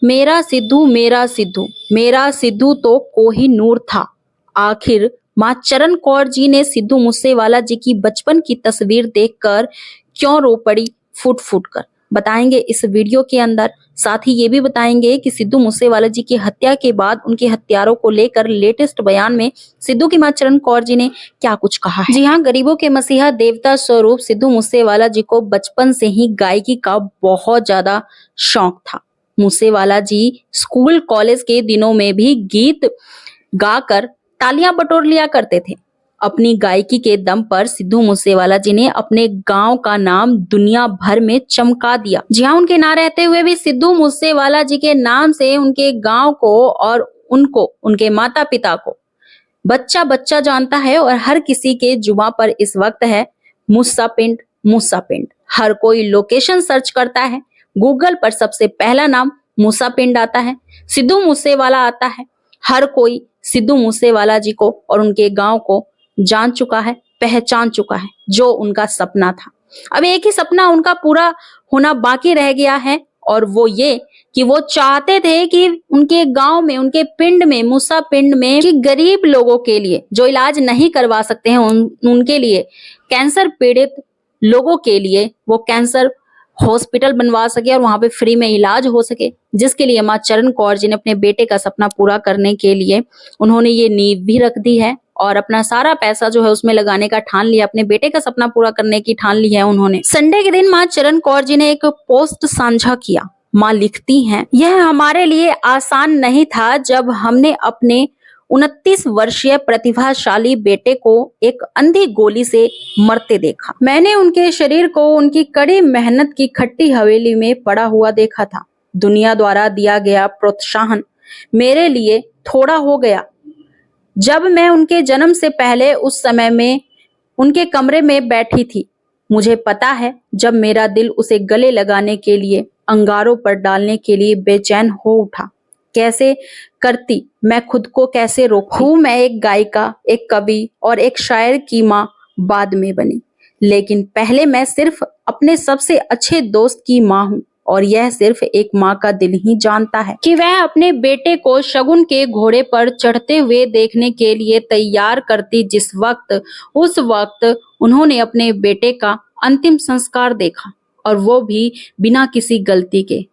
मेरा सिद्धू तो कोहिनूर था। आखिर मां चरण कौर जी ने सिद्धू मूसेवाला जी की बचपन की तस्वीर देखकर क्यों रो पड़ी फुट फुट कर, बताएंगे इस वीडियो के अंदर। साथ ही ये भी बताएंगे कि सिद्धू मूसेवाला जी की हत्या के बाद उनके हत्यारों को लेकर लेटेस्ट बयान में सिद्धू की मां चरण कौर जी ने क्या कुछ कहा है। जी हाँ, गरीबों के मसीहा देवता स्वरूप सिद्धू मूसेवाला जी को बचपन से ही गायकी का बहुत ज्यादा शौक था। मूसेवाला जी स्कूल कॉलेज के दिनों में भी गीत गाकर तालियां बटोर लिया करते थे। अपनी गायकी के दम पर सिद्धू मूसेवाला जी ने अपने गांव का नाम दुनिया भर में चमका दिया। जी हाँ, उनके ना रहते हुए भी सिद्धू मूसेवाला जी के नाम से उनके गांव को और उनको, उनके माता पिता को बच्चा बच्चा जानता है और हर किसी के जुबां पर इस वक्त है मूसा पिंड, मूसा पिंड। हर कोई लोकेशन सर्च करता है, गूगल पर सबसे पहला नाम मूसा पिंड आता है, सिद्धू मूसेवाला आता है। हर कोई सिद्धू मूसेवाला जी को और उनके गांव को जान चुका है, पहचान चुका है, जो उनका सपना था। अब एक ही सपना उनका पूरा होना बाकी रह गया है और वो ये कि वो चाहते थे कि उनके गांव में, उनके पिंड में, मूसा पिंड में कि गरीब लोगों के लिए जो इलाज नहीं करवा सकते हैं उनके लिए, कैंसर पीड़ित लोगों के लिए वो कैंसर हॉस्पिटल बनवा सके और वहां पे फ्री में इलाज हो सके, जिसके लिए मां चरण कौर जी ने अपने बेटे का सपना पूरा करने के लिए उन्होंने ये नींव भी रख दी है और अपना सारा पैसा जो है उसमें लगाने का ठान लिया, अपने बेटे का सपना पूरा करने की ठान ली है उन्होंने। संडे के दिन मां चरण कौर जी ने एक पोस्ट साझा किया। मां लिखती हैं, यह हमारे लिए आसान नहीं था जब हमने अपने 29 वर्षीय प्रतिभाशाली बेटे को एक अंधी गोली से मरते देखा। मैंने उनके शरीर को उनकी कड़ी मेहनत की खट्टी हवेली में पड़ा हुआ देखा था। दुनिया द्वारा दिया गया प्रोत्साहन मेरे लिए थोड़ा हो गया। जब मैं उनके जन्म से पहले उस समय में उनके कमरे में बैठी थी, मुझे पता है जब मेरा दिल उसे गले लगाने के लिए, अंगारों पर डालने के लिए बेचैन हो उठा। कैसे करती, मैं खुद को कैसे रोकूं। मैं एक गायिका, एक कवि और एक शायर की मां बाद में बनी, लेकिन पहले मैं सिर्फ अपने सबसे अच्छे दोस्त की मां हूं और यह सिर्फ एक मां का दिल ही जानता है कि वह अपने बेटे को शगुन के घोड़े पर चढ़ते हुए देखने के लिए तैयार करती। जिस वक्त, उस वक्त उन्होंने अपने बेटे का अंतिम संस्कार देखा और वो भी बिना किसी गलती के,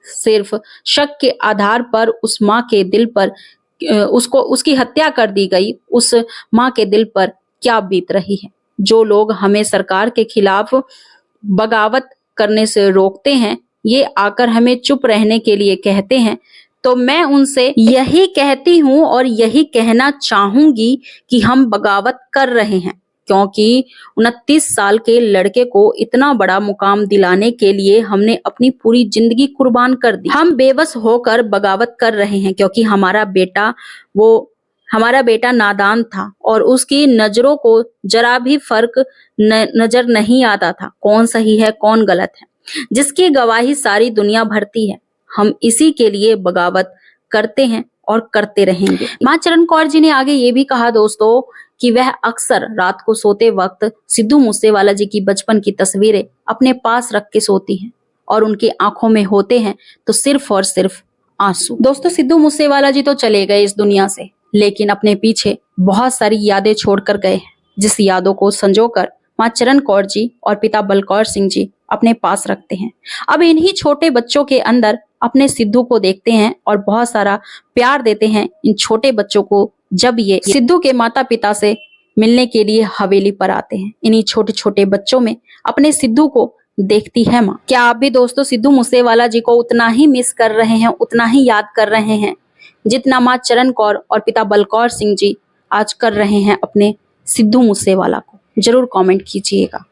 सिर्फ शक के आधार पर उस मां के दिल पर उसकी हत्या कर दी गई। उस मां के दिल पर क्या बीत रही है। जो लोग हमें सरकार के खिलाफ बगावत करने से रोकते हैं, ये आकर हमें चुप रहने के लिए कहते हैं, तो मैं उनसे यही कहती हूं और यही कहना चाहूंगी कि हम बगावत कर रहे हैं, क्योंकि 29 साल के लड़के को इतना बड़ा मुकाम दिलाने के लिए हमने अपनी पूरी जिंदगी कुर्बान कर दी। हम बेबस होकर बगावत कर रहे हैं क्योंकि हमारा बेटा नादान था और उसकी नजरों को जरा भी फर्क नजर नहीं आता था, कौन सही है कौन गलत है, जिसकी गवाही सारी दुनिया भरती है। हम इसी के लिए बगावत करते हैं और करते रहेंगे। मां चरण कौर जी ने आगे ये भी कहा दोस्तों कि वह अक्सर रात को सोते वक्त सिद्धू मूसेवाला जी की बचपन की तस्वीरें अपने पास रख के सोती हैं और उनकी आंखों में होते हैं तो सिर्फ और सिर्फ आंसू। दोस्तों, सिद्धू मूसेवाला जी तो चले गए इस दुनिया से, लेकिन अपने पीछे बहुत सारी यादें छोड़कर गए हैं, जिस यादों को संजोकर मां चरण कौर जी और पिता बलकौर सिंह जी अपने पास रखते हैं। अब इन्हीं छोटे बच्चों के अंदर अपने सिद्धू को देखते हैं और बहुत सारा प्यार देते हैं इन छोटे बच्चों को जब ये सिद्धू के माता पिता से मिलने के लिए हवेली पर आते हैं। इन्हीं छोटे छोटे बच्चों में अपने सिद्धू को देखती है माँ। क्या आप भी दोस्तों सिद्धू मूसेवाला जी को उतना ही मिस कर रहे हैं, उतना ही याद कर रहे हैं जितना माँ चरण कौर और पिता बलकौर सिंह जी आज कर रहे हैं अपने सिद्धू मूसेवाला को? जरूर कमेंट कीजिएगा।